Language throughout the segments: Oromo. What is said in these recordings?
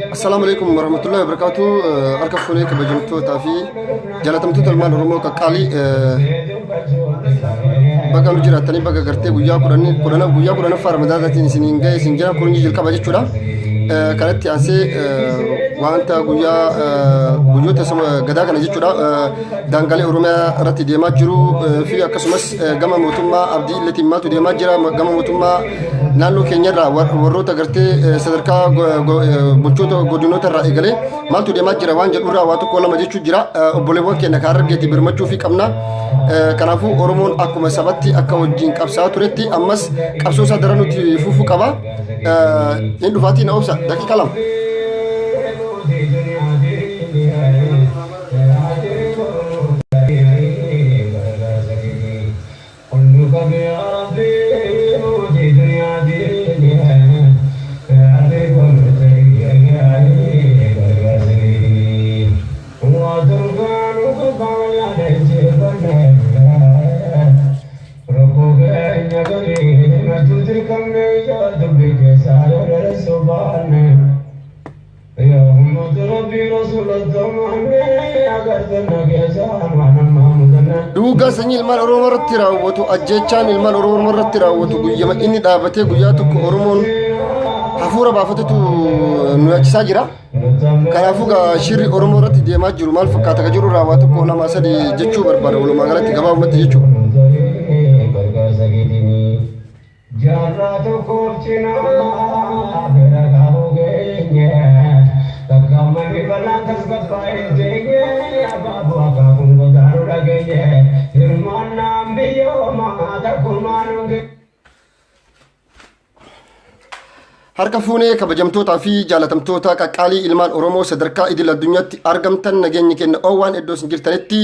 Assalamualaikum warahmatullahi wabarakatuh. Arkafune kabajamtu tafi jalatamtu talman oromo kakali baga nu jiratani baga garte guyya kudana far madadatin sininga sinjana kurunji jil kabaje chura kanatti anse wanta guyyota sama gada kana jechuudha dangale oromia irratti deemaa jiru fi akkasumas gama mootummaa abdii illati maatu deemaa jira gama mootummaa naannoo keenyarraa warroota gartee sadarkaa bulchoota godinoota irraa eegalee maaltu deemaa jira waan jedhurraa waa tokko lama jechuu jira obboleewwan keenya kan argeeti birmachuu fi qabna kanaafuu oromoon akkuma sabatti akka wajjin qabsaa turetti ammas qabsoo isaa daranutti fufuu qaba hin dhufaatii na obsa daqiiqa lama. Duga sanyi ilman oromo irratti raawwatu ajjechaan ilman oromo irratti raawwatu guyyama inni dhaabatee guyyaa tokko oromoon hafuura baafatetu nu achisaa jira. Kanaafuu shirri oromo irratti deemaa jiru maal fakkaata ka jiru raawwatu tokko lama sadi jechuu barbaada walumaa galatti gabaabumatti jechuu. Jarratu kurcina beragahu genye takamani balantas kapai genye ababu akakun godaru genye firmana ambiyo mahata kumanunge harka fuunee kabajamtoota fi jaalatamtoota qaqqaalii ilmaan oromoo sadarkaa idil addunyaatti argamtan nageenyi kenna oowwan iddoo isin jirtanitti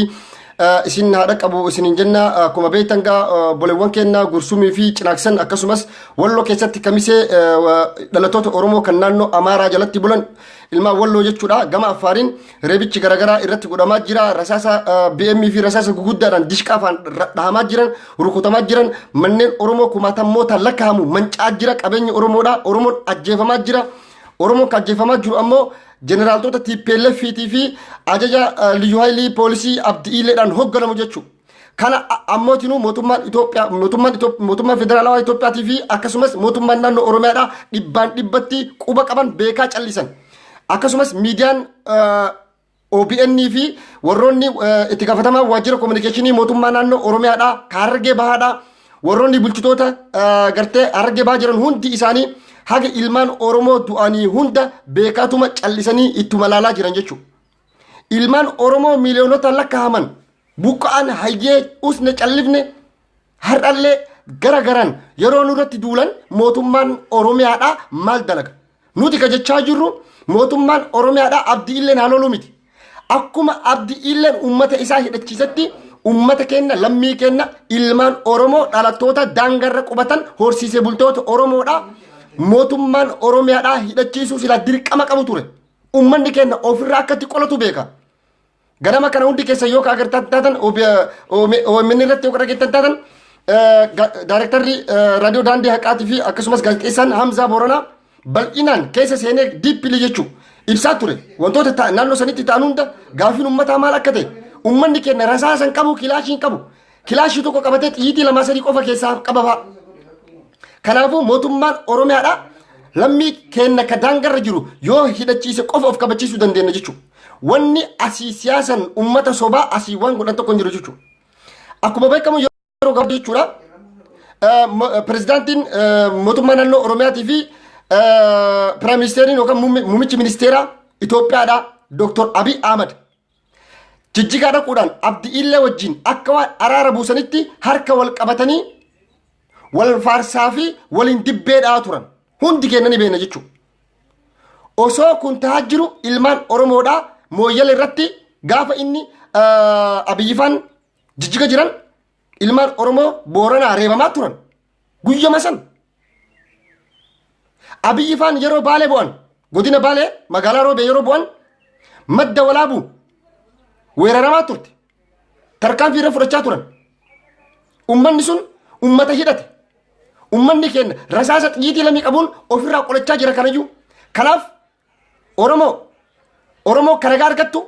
isin haadha qabu isin jenna kuma beeytanga boleewwan kenna gursumii fi cinaaksan akkasumas walloo keessatti kamisee dhalatoota oromoo kan naannoo amaaraa jalatti bulan ilmaa walloo jechuudha gama affaariin reebichi garagaraa irratti godhamaa jira rasaasa BM fi rasaasa guguddaadhaan dishqaafaan dhahamaa jiran rukutamaa jiran manneen oromoo kumaatammoota lakkaa'amu mancaa jira qabeenya oromoodha oromoon ajjeefamaa jira oromoon kan ajjeefamaa jiru ammoo Generaaltota TPLF fi ajaja Liyu Police abdiileedhaan hoogganamu jechuudha. Kana ammootinuu mootummaan Itoophiyaa mootummaan federaalawaa Itoophiyaa fi akkasumas mootummaan naannoo Oromiyaadhaa dhibbaan dhibbatti quba qaban beekaa callisan. Akkasumas miidiyaan OBN fi warroonni itti gaafatamaa waajjira kominikeeshinii mootummaa naannoo Oromiyaadhaa Harargee Bahaadhaa warroonni bulchitoota gartee Harargee Bahaa jiran hundi isaanii haga ilmaan oromoo du'anii hunda beekatuma callisanii ittuma laalaa jiran jechuudha. Ilmaan oromoo miiliyoonota lakkaa'aman buqqa'an hayyee usne callifne hardhallee garagaran yeroo nurratti duulan mootummaan oromiyaadhaa maal dalaga. Nuti ka jechaa jirru mootummaan oromiyaadhaa abdii illeen haaloluu miti. Akkuma abdii illeen uummata isaa hidhachiisatti ummata kenna lammii kenna ilmaan oromoo dhalattoota daangarra qubatan horsiisee bultoota oromoodhaa mootummaan oromiyaadhaa hidhachiisuu sila dirqama qabu ture ummanni kenna ofirraa akkatti qolatu beeka ganama kana hundi keessa yoo ka agartan taatan OMN irratti yoo dhageettan taatan daarektarri raadiyoo daandii haqaatii fi akkasumas gaazexeessaan Hamzaa Booranaa bal'inaan keessa seenee diippilii jechuu ibsaa ture wantoota naannoo sanitti ta'an hunda gaafiin ummataa maal akka ta'e ummanni kenna rasaasan qabu kilaashiin qabu kilaashii tokko qabatee xiyyiitii lamaa sadii qofa keessaa qababa. Kanaafuu mootummaan oromiyaadhaa lammii kenna ka daangarra jiru yoo hidhachiise qofa of kabachiisuu dandeenya jechuudha. Wanni asii siyaasan ummata sobaa asii waan godhan tokko hin jiru jechuudha. Akkuma beekamu yeroo gabaabaa jechuudha. Pirezidaantiin mootummaa naannoo oromiyaatii fi piraayim ministeeriin yookaan muummichi ministeeraa Itoophiyaadhaa Dr. Abiy Ahmad jijjigaa dhaquudhaan abdiillee wajjin akka waan araara buusanitti harka wal qabatanii wal faarsaa fi waliin dibbeedhaa turan hundi kennanii beena jechuudha. Osoo kun ta'aa jiru ilmaan oromoodhaa mooyyala irratti gaafa inni abiyyifaan jijjiga jiran ilmaan oromoo booranaa reebamaa turan guyyama san. Abiyyifaan yeroo baalee bu'an godina baalee magaalaa roobee yeroo bu'an madda walaabuu weeraramaa turte tarkaanfii irra fudhachaa turan ummanni sun ummata hidhate ummanni keenya rasaasa xiyyiitii lamii qabuun ofirraa qolachaa jira kanayyuu. Kanaaf Oromoo karagaa argattu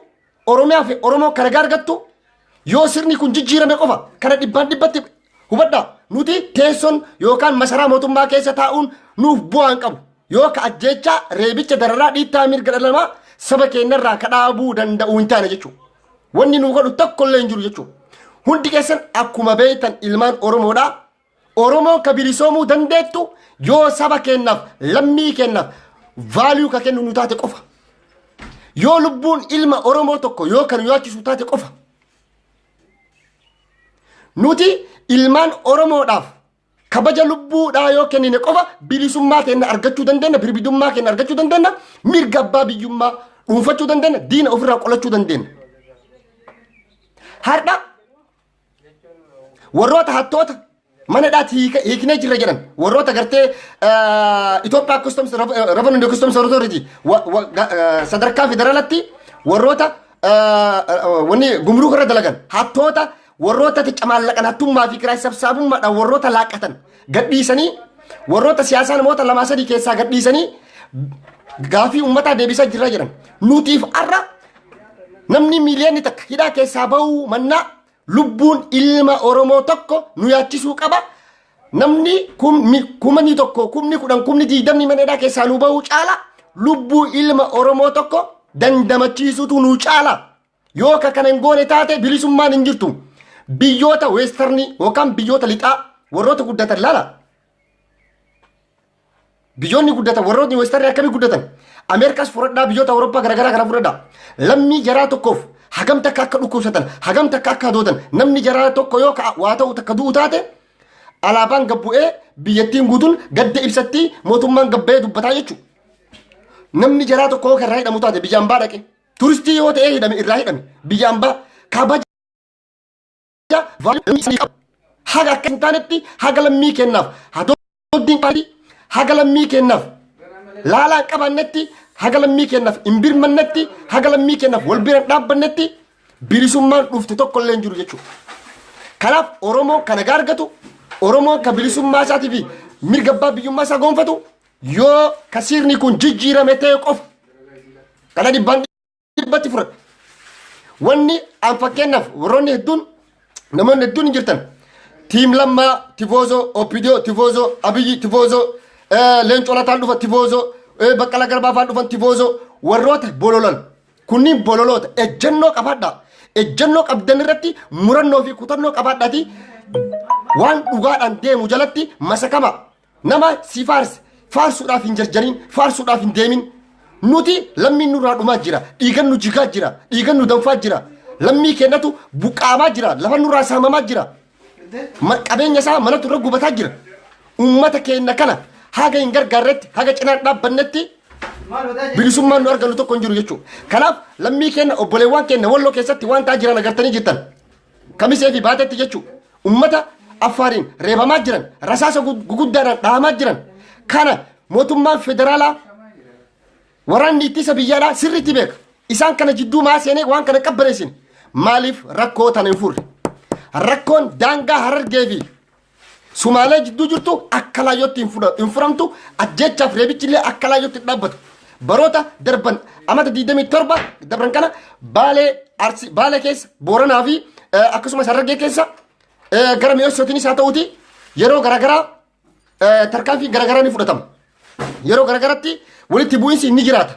Oromiyaa fi Oromoo karagaa argattu yoo sirni kun jijjiirame qofa kana dhibbaan dhibbatti hubadhaa. Nuti teessoon yookaan masaraa mootummaa keessa taa'uun nuuf bu'aan qabu yoo ka ajjeechaa reebicha dararaa dhiittaa mirga dhala namaa saba keenyarraa kadhaabuu danda'u hin taane jechuudha. Wanni nu godhu tokkollee hin jiru jechuudha. Hundi keessan akkuma beektan ilmaan Oromoodhaa. Oromoon ka bilisoomuu dandeettu yoo saba keenyaaf lammii keenyaaf vaaluu ka kennu nu taate qofa. Yoo lubbuun ilma Oromoo tokko yoo kan yaachisu taate qofa. Nuti ilmaan Oromoodhaaf kabaja lubbuudhaa yoo kennine qofa bilisummaa keenya argachuu dandeenya, birbidummaa keenya argachuu dandeenya, mirga abbaa biyyummaa dhuunfachuu dandeenya, diina ofirraa qolachuu dandeenya. Har'a warroota hattoota mana dhaati hiiknee jirra jedhan warroota gartee Itoophiyaa Customs Revenue Customs Authority sadarkaa federaalatti warroota wanni gumruu irra dalagan hattoota warroota ticamaallaqan hattummaa fi kiraay sabsaabummaadhaan warroota laaqatan gadhiisanii warroota siyaasaa namoota lamaa sadii keessaa gadhiisanii gaafii uummataa deebisaa jirra jedhan. Nutiif arra namni miiliyoonni takka hidhaa keessaa bahuu mannaa lubbuun ilma Oromoo tokko nu yaachisuu qaba. Namni kumni tokko kumni kudhan kumni 20 mana hidhaa keessaa nu bahuu caala lubbuu ilma Oromoo tokko dandamachiisutu nu caala. Yoo ka kana hin goone taate bilisummaan hin jirtu. Biyyoota weestarni yookaan biyyoota lixaa warroota guddatan laala. Biyyoonni guddatan warroonni weestarni akkamii guddatan. Ameerikaas fudhadhaa biyyoota Awurooppaa garaagaraa kana fudhadhaa. Lammii jaraa tokkoof hagam takka akka dhukkubsatan hagam takka akka hadootan namni jaraa tokko yoo waa ta'u takka du'u taate alaabaan gabbu'ee biyyattiin guutuun gadda ibsatti mootummaan gabbee dubbataa jechuudha. Namni jaraa tokko yoo irraa hidhamu taate biyya ambaa dhaqe turistii yoo ta'ee hidhame irraa hidhame biyya ambaa kabaja haga akka hin taanetti haga lammii kennaaf hadooddiin qaadii haga lammii kennaaf laalaan qabannetti haga lammii kennaaf hin birmannetti haga lammii kennaaf wal bira dhaabbannetti bilisummaan dhufte tokkollee hin jiru jechuudha. Kanaaf Oromoo kana gaargatu Oromoo ka bilisummaa isaatii fi mirga abbaa biyyummaa isaa gonfatu yoo ka sirni kun jijjiirame ta'e qofa kana dhibbaan dhibbatti fudhadha. Wanni an fakkeenyaaf warroonni hedduun namoonni hedduun hin jirtan tiim lammaa tifoozoo opiidiyoo tifoozoo abiyyi tifoozoo leencoo lataan dhufa tifoozoo baqqala garbaafaan dhufan tifoozoo warroota bololan kunniin bololoota ejjennoo qabaadhaa. Ejjennoo qabdan irratti murannoo fi kutannoo qabaadhaati waan dhugaadhaan deemu jalatti masakama nama si faarsuudhaaf hin jarjariin faarsuudhaaf hin deemin. Nuti lammiin nurraa dhumaa jira dhiigan nu jigaa jira dhiigan nu danfaa jira lammii keenyatu buqaamaa jira lafa nurraa saamamaa jira qabeenya isaa manatu irra gubataa jira. Uummata keenya kana haga hin gargaarretti haga cinaan dhaabbannetti bilisummaan nu argannu tokko hin jiru jechuudha. Kanaaf lammii keenya obboleewwan keenya walloo keessatti waan ta'aa jiran agartanii jirtan kamisee fi baatetti jechuudha. Uummata affaariin reebamaa jiran rasaasa guguddaadhaan dhahamaa jiran kana mootummaan federaalaa waraanni ittisa biyyaadhaa sirriitti beeka. Isaan kana jidduu maaseenee waan kana qabbaneessin maaliif rakkoo tana hin furre? Rakkoon daangaa Harargee fi Sumaalee jidduu jirtu akka laayyootti hin furamtu ajjeechaaf reebichillee akka laayyootti dhaabbatu. Baroota darban amata 27 dabran kana Baalee keessa Booranaa fi akkasumas Harargee keessa gara mi'eessootiinis haa ta'uuti yeroo garaagaraa tarkaanfii garaagaraa ni fudhatama. Yeroo garaagaratti walitti bu'iinsi ni jiraata.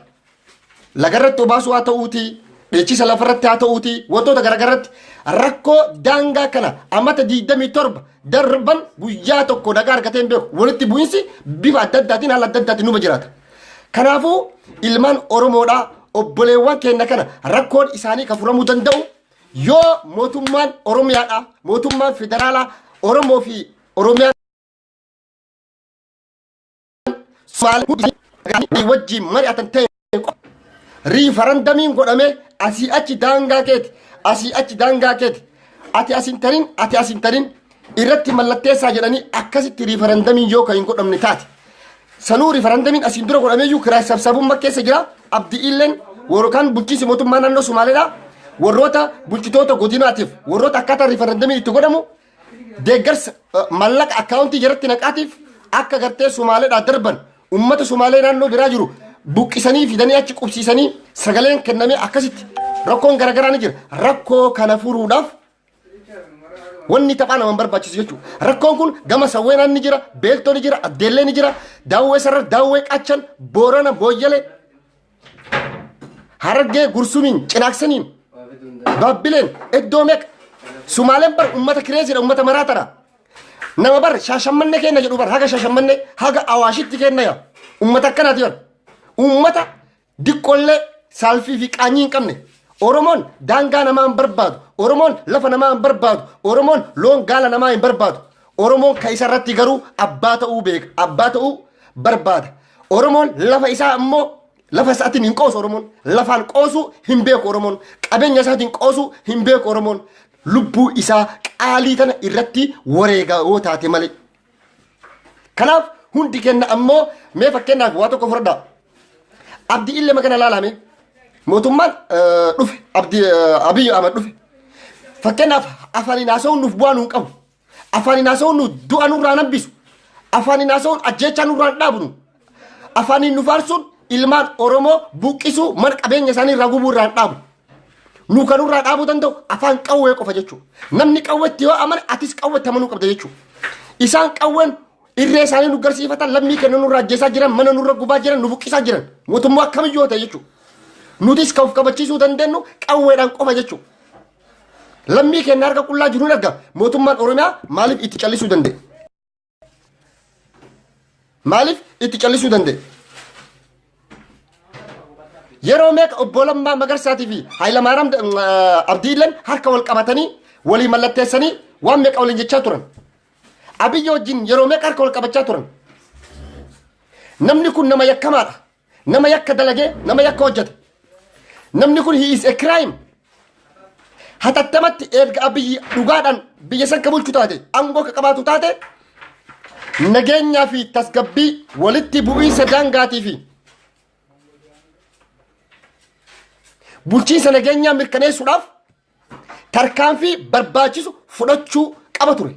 Lagarratti obaasuu haa ta'uuti dheechisa lafarratti haa ta'uuti wantoota garaagaratti rakkoo daangaa kana amata 27 darban guyyaa tokko nagaa argatee hin beeku walitti bu'iinsi bifa adda addaatiin haala adda addaatiin numa jiraata. Kanaafuu ilmaan Oromoodhaa obboleewwan keenya kana rakkoon isaanii kan furamuu danda'u yoo mootummaan Oromiyaadhaa mootummaan federaalaa Oromoo fi Oromiyaan Somaalee wajjin mari'atan ta'e riifarandamiin godhamee asii achi daangaa keeti asii achi daangaa keeti ati asin tarin irratti mallatteessaa jedhanii akkasitti riifarandamiin yoo kan hin godhamne taate sanuu riifarandamiin asiin dura godhameeyyuu kiraay sabsaabummaa keessa jira abdii illeen yookaan bulchiinsi mootummaa naannoo Somaaleedhaa warroota bulchitoota godinaatiif warroota akkaataa riifarandamiin itti godhamu deeggarsa mallaqa akkaawuntii jalatti naqaatiif akka gartee Somaaleedhaa darban ummata Somaalee naannoo biraa jiru buqqisanii fidanii achi qubsiisanii sagaleen kennamee akkasitti rakkoon garagaraa ni jira. Rakkoo kana furuudhaaf wanni taphaa nama barbaachisu jechuudha. Rakkoon kun gama sawweenaan ni jira, beeltoo ni jira, addeellee ni jira, daawwee sarara, daawwee qachan, boorana, booyyalee, harargee, gursumiin, cinaaksaniin, baabbileen, iddoo meeqa. Sumaaleen bar ummata kireesiidha, ummata maraatadha. Nama bar shaashammanne kenna jedhu bar haga shaashammanne haga awaashitti kenna yaa. Ummata akkanaati bar. Ummata diqqollee saalfii fi qaanyii hin qabne. Oromoon daangaa namaa hin barbaadu. Oromoon lafa namaa hin barbaadu. Oromoon loon gaala namaa hin barbaadu. Oromoon ka isa irratti garuu abbaa ta'uu beeka. Abbaa ta'uu barbaada. Oromoon lafa isaa ammoo lafa isaatiin hin qoosu Oromoon. Lafaan qoosu hin beeku Oromoon. Qabeenya isaatiin qoosu hin beeku Oromoon. Lubbuu isaa qaalii tana irratti wareegaa yoo taate malee. Kanaaf hundi kenna ammoo mee fakkeenyaaf waa tokko fudhadhaa. Abdii illee makana laalame. Mootummaan dhufe Abiy Ahmed dhufe. Fakkeenyaaf afaaniin haasa'uun nuuf bu'aa nuun qabu. Afaaniin haasa'uun nu du'a nurraa hambisu. Afaaniin haasa'uun ajjeechaa nurraa dhaabnu. Afaaniin nu faarsuun ilmaan Oromoo buqqisuu mana qabeenya isaanii irraa gubuu irraa dhaabu. Nu kanurraa dhaabuu danda'u afaan qawwee qofa jechuudha. Namni qawweetti yoo amane atis qawweetti amanuu qabda jechuudha. Isaan qawween irree isaanii nu garsiifatan lammii kenna nurraa ajjeesaa jiran mana nurra gubaa jiran nu buqqisaa jiran mootummaa akkamiyyuu ta'e jechuudha. Nutis kan of kabachiisuu dandeenyu qawweedhaan qofa jechuudha. Lammii kenna harka qullaa jiru ni arga mootummaan Oromiyaa maaliif itti callisuu danda'e? Maaliif itti callisuu danda'e? Yeroo meeqa obbo Lammaa Magarsaatii fi Hayilamaariyaam Abdiilleen harka wal qabatanii walii mallatteessanii waan meeqa waliin jechaa turan. Abiyyi wajjin yeroo meeqa harka wal qabachaa turan. Namni kun nama yakkamaadha. Nama yakka dalagee nama yakka hojjete. Namni kun he is a crime. Hatattamatti erga Abiyyi dhugaadhaan biyya san ka bulchu taate aangoo ka qabaatu taate nageenyaa fi tasgabbii walitti bu'iinsa daangaatii fi bulchiinsa nageenyaa mirkaneessuudhaaf tarkaanfii barbaachisu fudhachuu qaba ture.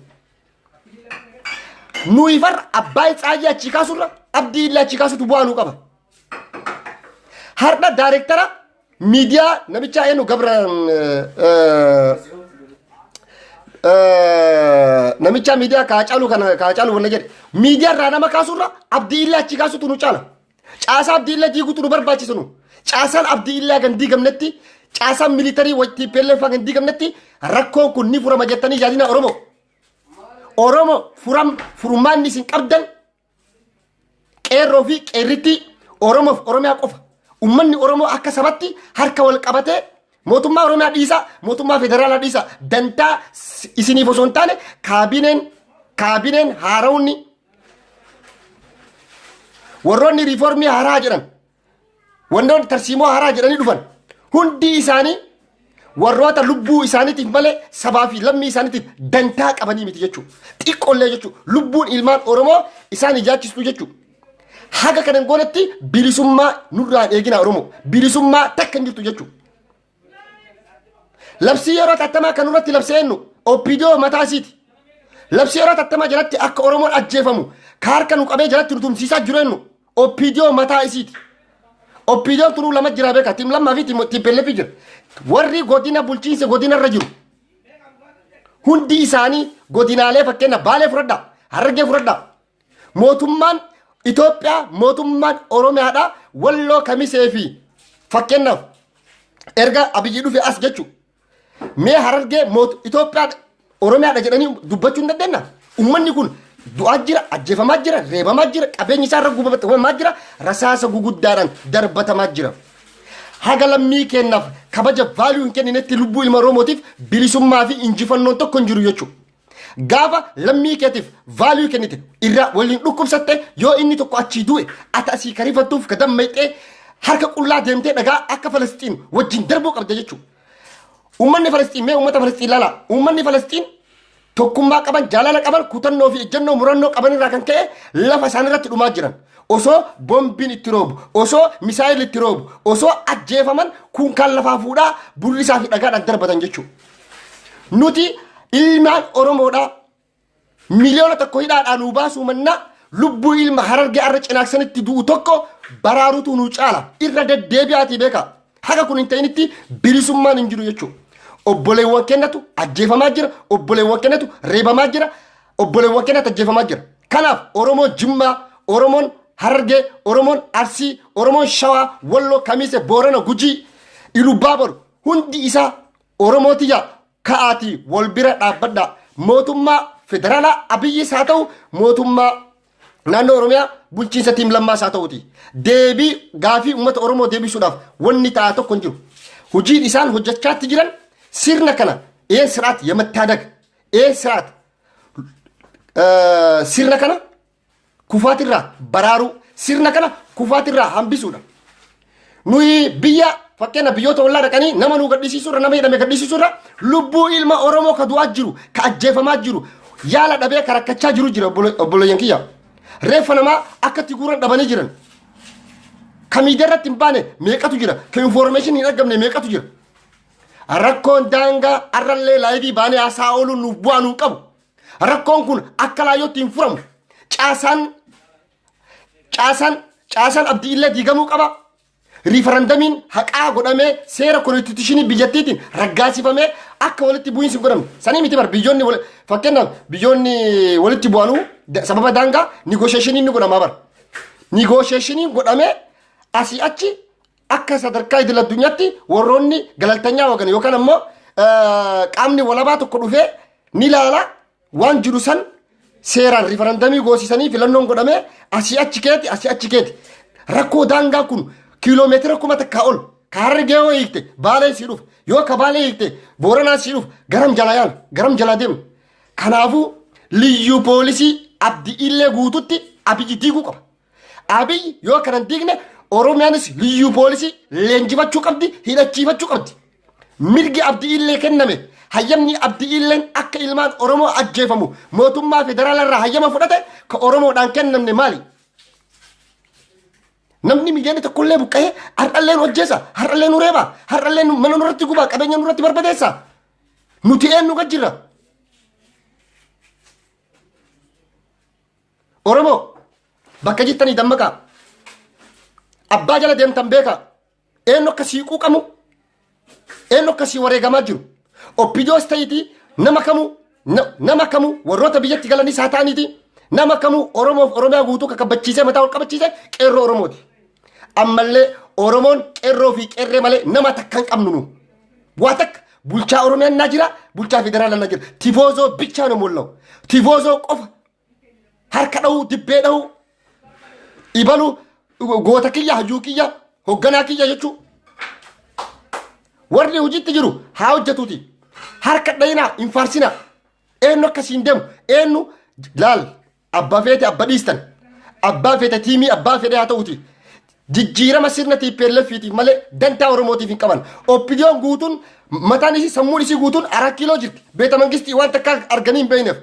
Nuyi farra abbaa Tsaayyee achi kaasurra Abdii illee achi kaasutu bu'aa nuu qaba. Har'a daayireektara miidiyaa namicha eenyu gabra namicha miidiyaa Kaacaaluu wanna jedhe miidiyaa irraa nama kaasurra Abdii illee achi kaasutu nu caala. Caasaa Abdii illee diiguutu nu barbaachisu nu. Caasaan Abdii illee kan diigamnetti caasaan militarii wajjin peellee fa'aa kan diigamnetti rakkoon kun ni furama jettanii yaadina Oromoo. Oromoo furmaanni isin qabdan qeerroo fi qeerritti Oromoof Oromiyaa qofa. Uummanni Oromoo akka sabatti harka wal qabatee mootummaa Oromiyaa dhiisaa mootummaa federaalaa dhiisaa dantaa isiniif osoo hin taane kaabineen haarawni warroonni riiformii haaraa jedhan wantoonni tarsiimoo haaraa jedhanii dhufan hundi isaanii warroota lubbuu isaaniitiif malee sabaa fi lammii isaaniitiif dantaa qabanii miti jechuudha. Xiqqoollee jechuudha. Lubbuun ilmaan Oromoo isaan ijaachistu jechuudha. Haga kanan goonetti bilisummaa nurraan eegina Oromoo. Bilisummaa takka hin jirtu jechuudha. Labsii yeroo tattamaa kan irratti labsee ennu OPDO mataa isiiti. Labsii yeroo tattamaa jalatti akka Oromoon ajjeefamu ka harka nu qabee jalatti nu tumsiisaa jiru ennu OPDO mataa isiiti. OPDO tunu lama jira beeka tim lammaa fi tim pellefi jira. Warri godina bulchiinsa godina irra jiru. Hundi isaanii godinaalee fakkeenya Baalee fudhadha, Harargee fudhadha. Mootummaan Itoophiyaa mootummaan Oromiyaadha Walloo Kamisee fi fakkeenyaaf erga Abiyyi dhufe as jechuudha. Mee Harargee Itoophiyaa Oromiyaadha jedhanii dubbachuu hin dandeenyaa. Uummanni kun du'aa jira, ajjeefamaa jira, reebamaa jira, qabeenyi isaa irra gubamaa jira, rasaasa guguddaadhaan darbatamaa jira. Haga lammii kennaaf kabaja vaaluu hin kenninetti lubbuu ilma Oromootiif bilisummaa fi injifannoon tokko hin jiru jechuudha. Gaafa lammii keetiif vaaluu kennite irraa waliin dhukkubsatte yoo inni tokko achii du'e ati asii karifattuuf ka dammayxee harka qullaa deemtee dhagaa akka Falastiin wajjin darbuu qabda jechuudha. Uummanni Falastiin mee uummata Falastiin laala. Uummanni Falastiin tokkummaa qaban jaalala qaban kutannoo fi ejjennoo murannoo qaban irraa kan ka'e lafa isaan irratti dhumaa jiran. Osoo bombiin itti roobu, osoo misaayil itti roobu, osoo ajjeefaman kun kan lafaa fuudhaa bullisaa fi dhagaadhaan darbatan jechuudha. Nuti ilmaan Oromoodhaa miliyoona tokko hidhaadhaan nu baasuu mannaa lubbuu ilma harargee arra cinaaksanitti du'u tokko baraarutu nu caala irra deddeebi'aatii beeka haga kun hin ta'initti bilisummaan hin jiru jechuudha. Obboleewwan kennatu ajjeefamaa jira, obboleewwan kennatu reebamaa jira, obboleewwan kennatu ajjeefamaa jira. Kanaaf Oromoon Jimmaa, Oromoon Harargee, Oromoon Arsii, Oromoon Shawaa, Walloo, Kamiise, Boorana, Gujii, Ilubaaboru hundi isaa Oromootiyyaa ka'aatii wal bira dhaabbadhaa. Mootummaa federaalaa Abiyyiis haa ta'u, mootummaa naannoo Oromiyaa bulchiinsa Tiim Lammaas haa ta'uuti. Deebii gaafii uummata Oromoo deebisuudhaaf wanni ta'a tokko hin jiru. Hojiin isaan hojjechaatti jiran sirna kana siraat yamattaadaq siraat sirna kana kufaatirraa baraaru sirna kana kufaatirraa hambisuudha. Nuyi biyya fakkeenya biyyoota ollaa dhaqanii nama nu gadhiisiisuurra nama hidhame gadhiisiisuurra lubbuu ilma Oromoo ka du'aa jiru ka ajjeefamaa jiru yaala dhabee ka rakkachaa jiru jira obboleeyyan kiyya. Reeffa namaa akkatti guuran dhabanii jiran. Ka miidiyaa irratti hin baane meeqatu jira ka information hin argamne meeqatu jira. Rakkoon daangaa arrallee laayivii baanee haasaa ooluun nuuf bu'aa nuun qabu. Rakkoon kun akka laayyootti hin furamu. Caasaan abdii illee diigamuu qaba. Riifarandamiin haqaa godhamee seera konstituushinii biyyattiitiin raggaasifamee akka walitti bu'iinsi godhamne. Sanii miti bar biyyoonni fakkeenyaaf biyyoonni walitti bu'anuu sababa daangaa nigoosheeshiniin ni godhamaa bar. Nigoosheeshiniin godhamee asii achi akka sadarkaa idil addunyaatti warroonni galaltanyaa wagan yookaan ammoo qaamni walabaa tokko dhufee ni laala waan jiru san seeraan riifarandamii goosisanii filannoon godhamee asii achi keeti rakkoo daangaa kun kiiloomeetira 1000 takkaa ol ka Harargee yoo hiikte Baalee sii dhufu yoo ka Baalee hiikte Booranaa sii dhufu garam jalaa deemu. Kanaafuu liyyuu poolisii abdii illee guututti Abiyyi diiguu qaba. Abiyyi yoo kanan diigne Oromiyaanis liyyuu poolisii leenjifachuu qabdi, hidhachiifachuu qabdi. Mirgi abdii illee kenname hayyamni abdii illeen akka ilmaan Oromoo ajjeefamu mootummaa federaalaa irraa hayyama fudhate ka Oromoodhaan kennamne maali? Namni miidiyaan tokkollee buqqa'ee har'allee nu hojjeessa, har'allee nu reeba, har'allee mana nurratti gubaa, qabeenya nurratti barbadeessa. Nuti eenyu gajjirra? Oromoo bakka jirtanii dammaqaa. Abbaa jala deemtan beeka. Eenyu akkasii quuqamu, eenyu akkasii wareegamaa jiru. Oppidoos ta'iti nama kamu warroota biyyatti galanis haa ta'aniiti nama kamu Oromoof Oromiyaa guutuu kakabbachiisee mataa ol qabachiisee qeerroo Oromooti. Ammallee Oromoon qeerroo fi qeerree malee nama takka hin qabnu nu. Waa takka bulchaa Oromiyaan na jira, bulchaa federaalaa na jira. Tifoozoo bichaa nu mul'awu. Tifoozoo qofa harka dha'uu, dibbee dha'uu, ibaluu, goota kiyya, hajuu kiyya, hoogganaa kiyya jechuun. Warri hojiitti jiru haa hojjetuuti. Harka dhayinaa hin faarsinaa. Eenyu akkasiin deemu eenyu laal abbaa feete abba dhiistan. Abbaa feete tiimii abbaa fedhe haa ta'uuti. Jijjiirama sirna TPLFitiif malee dantaa Oromootiif hin qaban. Oppidiyoon guutuun mataan isii sammuun isii guutuun 4 kiiloo jirti. Beeta mangistii waan takka arganii hin beeyneef.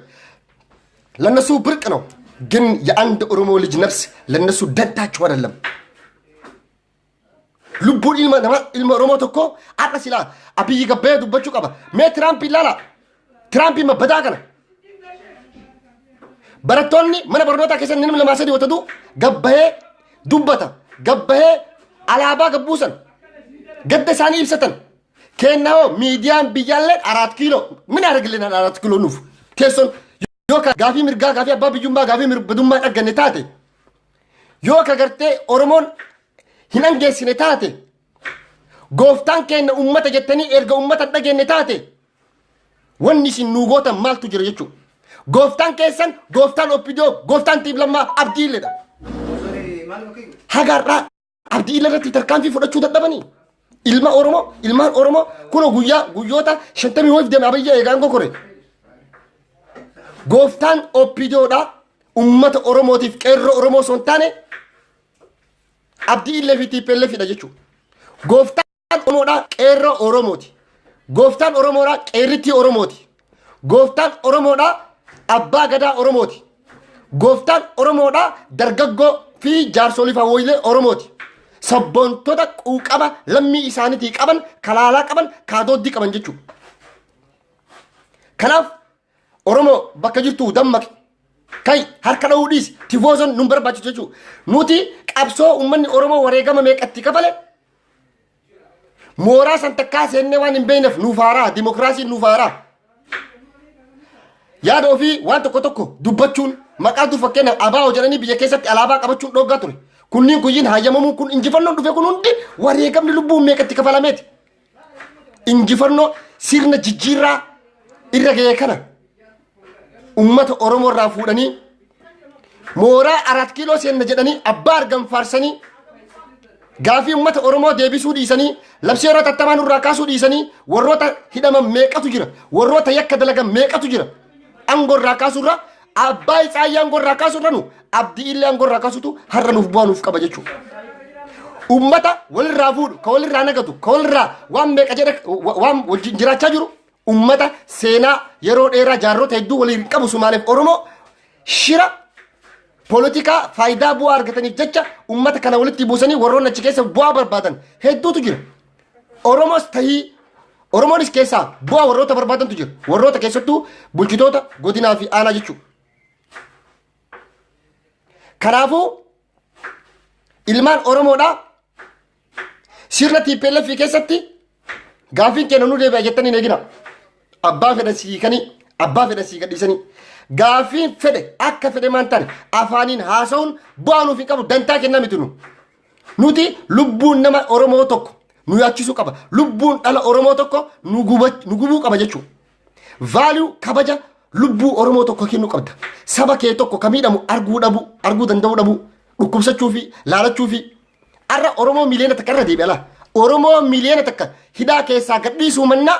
Lannasuu birq ነው ግን የአንድ ኦሮሞ ልጅ ነፍስ ለነሱ ደንታቸው አይደለም። ልቡን ilma Oromoo tokko akka silaa Abiyyi gabbee dubbachuu qaba. Mee Tiraamp ilaala. Tiraamp mabbadaa kana. Barattoonni mana barnootaa keessatti nama lamaa sadii watatu gabbahee dubbata. Gabbahee alaabaa gabbuusan. Gadda isaanii ibsatan. Kennaa miidiyaan biyyaallee 4 kiiloo. Min argilleen 4 kiiloo nuuf. Keessoon yoo ka gaafii mirgaa gaafii abbaa biyyummaa gaafii mirbadummaa dhagganne taate. Yoo ka gartee Oromoon hin angeessine taate. Gooftaan keenya ummata jettanii erga ummata dhagenne taate. Wanni isin nuu gootan maaltu jira jechuudha. Gooftaan keessan gooftaan Oppidoo gooftaan Tiiblammaa Abdiilleedha. Hagaarraa Abdiille irratti tarkaanfii fudhachuu dadhabanii. Ilmaan Oromoo kun guyyoota 50 deeme Abiyyi eegaan gokore. Gooftaan Oppidoodha ummata Oromootiif qeerroo Oromoo son taane Abdiille fi TPLFidha jechuudha. Gooftaan Oromoodha qeerroo Oromooti. Gooftaan Oromoodha qeerrittii Oromooti. Gooftaan Oromoodha abbaa gadaa Oromooti. Gooftaan Oromoodha dargaggoo fi jaarsolii fawwooyilee Oromooti. Sabboontota quuqama lammii isaaniitii qaban, kalaalaa qaban, kaadooddii qaban jechuudha. Kanaaf Oromoo bakka jirtu dammaqi. Kai harka dhawudis tifoozon nun barbaachisu jechuudha. Nuti qabsoo uummanni Oromoo wareegama meeqatti kafale mooraa san takkaa seennee waan hin beekneef nuuf haaraa dimokiraasiin nuuf haaraa. Yaada ofii waan tokko dubbachuun maqaa dur fakkeenyaaf ABO jedhanii biyya keessatti alaabaa qabachuun dhoggaa ture. Kunniin guyyiin hayyamamuun kun injifannoon dhufe kun hundi wareegamni lubbuun meeqatti kafalameeti. Injifannoo sirna jijjiirraa irra ga'ee kana ummata Oromoo irraa fuudhanii mooraa 4 kiiloo seenna jedhanii abbaa argan faarsanii gaafii ummata Oromoo deebisuu dhiisanii labsii yeroo tattamaan irraa kaasuu dhiisanii warroota hidhaman meeqatu jira warroota yakka dalagan meeqatu jira aangoo irraa kaasuurra abbaa Isaayyaa aangoo irraa kaasuurra nu abdii illee aangoo irraa kaasutu har'a nuuf bu'aa nuuf qaba jechuudha. Ummata walirraa fuudhu ka walirraa nagatu ka walirraa waan meeqa jedhe waan wajjin jiraachaa jiru ummata seenaa yeroo dheeraa jaarrota hedduu waliin qabu Somaaliif Oromoo shira politika faayidaa bu'aa argataniif jecha ummata kana walitti buusanii warroon achi keessa bu'aa barbaadan hedduutu jira. Oromoonis keessaa bu'aa warroota barbaadantu jira. Warroota keessattuu bulchitoota godinaa fi aanaa jechuudha. Kanaafuu ilmaan Oromoodhaa sirna TPLF keessatti gaafiin keenya nu deebi'a jettanii eegina. Abbaa fedhan siikanii abbaa fedhan siigadhiisanii gaafiin fedhe akka fedhe maan taane afaaniin haasa'uun bu'aa nuuf hin qabu dantaa kennaa miti nu. Nuti lubbuun nama Oromoo tokko nu yaachisuu qaba. Lubbuun dhala Oromoo tokko nu gubuu qaba jechuudha. Vaaluu kabaja lubbuu Oromoo tokko kennuu qabda. Saba kee tokko ka miidhamu arguu danda'uu dhabu dhukkubsachuu fi laalachuu fi arra Oromoo miliyoona takka irra deebi'a laa. Oromoo miliyoona takka hidhaa keessaa gadhiisuu mannaa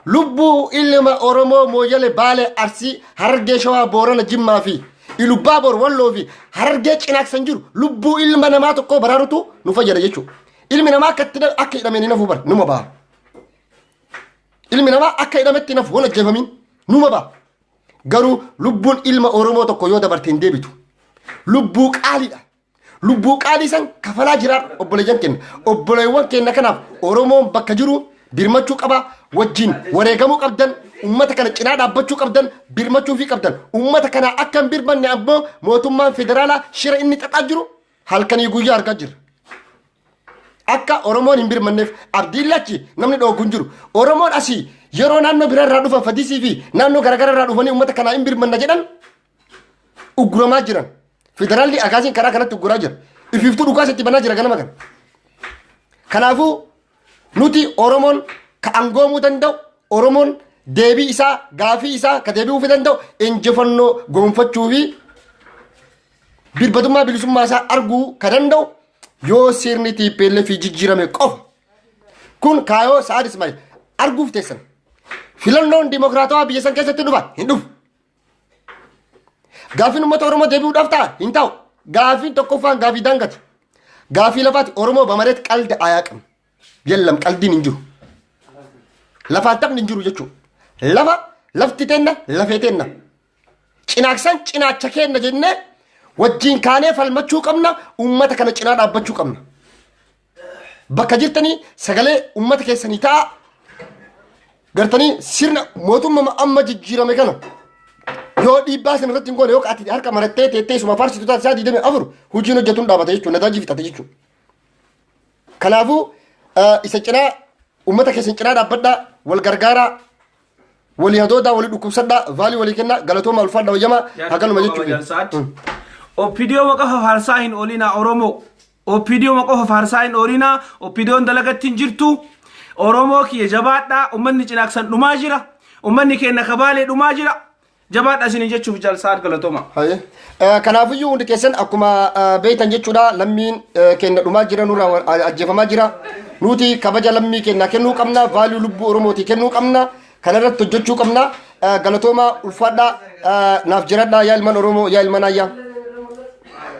lubbuu ilma Oromoo Mooyyalee Baalee Arsii Harargee Shawaa Boorana Jimmaa fi Ilubbaa Boor Walloo fi Harargee Cinaaksan jiru lubbuu ilma namaa tokko baraarutu nu fayyada jechuudha. Ilmi namaa akka hidhameen hin hafu bara numa ba'a. Ilmi namaa akka hidhametti hin hafu waan ajjeefamiin numa ba'a. Garuu lubbuun ilma Oromoo tokko yoo dabarte hin deebitu. Lubbuu qaaliidha. Lubbuu qaalii san kafalaa jiraadha obboleeyyan kenna. Obboleewwan kenna kanaaf Oromoon bakka jiru birmachuu qaba wajjin wareegamuu qabdan ummata kana cinaa dhaabbachuu qabdan birmachuu fi qabdan ummata kana akka hin birmanne ammoo mootummaan federaalaa shira inni xaxaa jiru halkanii guyyaa argaa jirra. Akka Oromoon hin birmanneef abdiin lachi namni dhooguun jiru. Oromoon asii yeroo naannoo biraa irraa dhufan Fadisii fi naannoo garaagaraa irraa dhufanii ummata kanaa hin birmanna jedhan ugguramaa jiran. Federaalli agaasiin karaa kanatti ugguraa jira. Ififtuu dhugaas itti banaa jira ganama kana. Kanaafuu nuti Oromoon ka angoomuu danda'u Oromoon deebii isaa gaafii isaa ka deebi'uu fi danda'u injifannoo gonfachuu fi birbatummaa bilisummaa isaa arguu ka danda'u yoo sirni TPLF jijjiirame qofa. Kun kaayoo Sa'ad Ismail arguuf teessan. Filannoon dimokiraatawaa biyya san keessatti dhufa hin dhufu. Gaafiin uummata Oromoo deebi'uudhaaf ta'a hin ta'u. Gaafiin tokkoffaan gaafii daangati. Gaafii lafaati Oromoo bamareet qalda ayaa qabna. Yallam qaldiin hin jiru. Lafaan taphni hin jiru jechuudha. Lafti teenna lafee teenna. Cinaaksan cinaacha keenna jennee wajjin kaanee falmachuu qabna uummata kana cinaa dhaabbachuu qabna. Bakka jirtanii sagalee uummata keessanii ta'a. Gartanii sirna mootummaa amma jijjiirame kana yoo dhiibbaa sin irratti hin goone yoo qaatti harka marattee teettee suma faarsitu taate isaa 24 hojiin hojjetuun dhaabata jechuudha nadaajii fixate jechuudha. Kanaafuu isa cinaa uummata keessan cinaa dhaabbadhaa wal gargaaraa walii hadoodaa walii dhukkubsadhaa vaalii walii kennaa galatooma ulfaadhaa wayyamaa hakanuma jechuudha. Opiidiyoo maqaa faarsaa hin oolinaa Oromoo. Opiidiyoo maqaa faarsaa hin oolinaa Opiidiyoon dalagatti hin jirtu. Oromoo kiyya jabaadhaa uummanni cinaaksan dhumaa jira. Uummanni keenya kabaalee dhumaa jira. Jabaadhaa isin jechuuf jalsaat galatooma. Kanaafiyyuu hundi keessan akkuma beektan jechuudha lammiin keenya dhumaa jira nurraa ajjeefamaa jira. Nuti kabaja lammii keenya kennuu qabna vaalii lubbuu Oromootii kennuu qabna kanarratti hojjechuu qabna galatooma ulfaadhaa naaf jiradhaa yaa ilmaan Oromoo yaa ilmaan ayyaa.